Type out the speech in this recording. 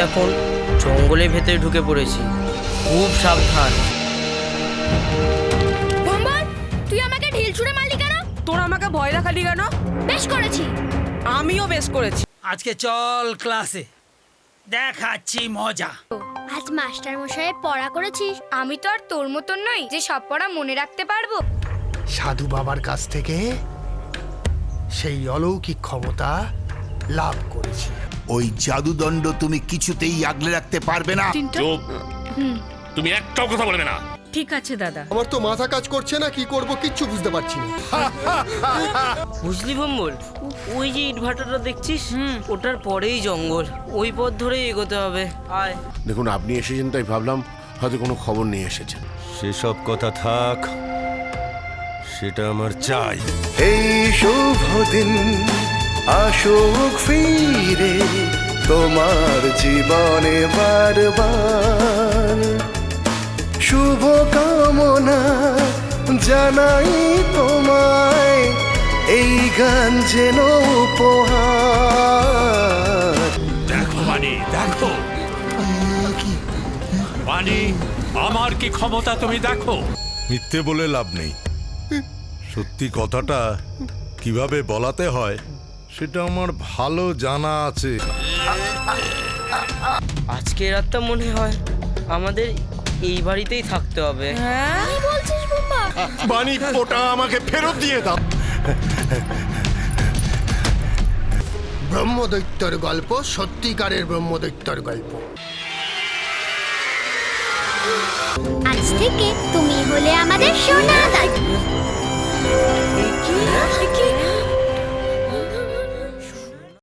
এখন জঙ্গলের ভেতরে ঢুকে পড়েছি, খুব সাবধান। ভম্বল, তুই আমাকে ঢিল ছুঁড়ে মারলি কেন? তোর আমাকে ভয় দেখালি কেন? বেশ করেছি। আমিও বেশ করেছি। আজকে চল ক্লাসে, দেখাচ্ছি মজা। আজ মাস্টার মশাই পড়া করেছিস? আমি তো আর তোর মতন নই যে সব পড়া মনে রাখতে পারবো। সাধু বাবার কাছ থেকে সেই অলৌকিক ক্ষমতা লাভ করেছি। ওই জাদুদণ্ড তুমি কিছুতেই আগলে রাখতে পারবে না। চুপ, তুমি একটাও কথা বলবে না। ঠিক আছে দাদা। আমার তো মাথা কাজ করছে না, কি করব কিচ্ছু বুঝতে পারছি না। বুঝলি ভম্বল, ওই যে ইটভাটাটা দেখছিস, ওটার পরেই জঙ্গল, ওই পথ ধরেই এগোতে হবে। আয়। দেখুন, আপনি এসেছেন তাই ভাবলাম হয়তো কোনো খবর নিয়ে এসেছেন। সেসব কথা থাক, সেটা আমার চাই। এই শুভ দিন আসুক ফিরে তোমার জীবনে বারবার, শুভ কামনা জানাই তোমায়, এই গান যেন উপহার। দেখো বাণী, দেখো বাণী, আমার কি ক্ষমতা তুমি দেখো। মিথ্যে বলে লাভ নেই, সত্যি কথাটা কিভাবে বলাতে হয় সেটা আমার ভালো জানা আছে। আজকে রাতটা মনে হয় আমাদের এই বাড়িতেই থাকতে হবে। কি বলছিস বুম্বা? বাণী, ওটা আমাকে ফেরত দিয়ে দাও। ব্রহ্মদৈত্যর গল্প সত্যিকারের ব্রহ্মদৈত্যর গল্প। আজ থেকে তুমি হলে আমাদের সোনা দাদু।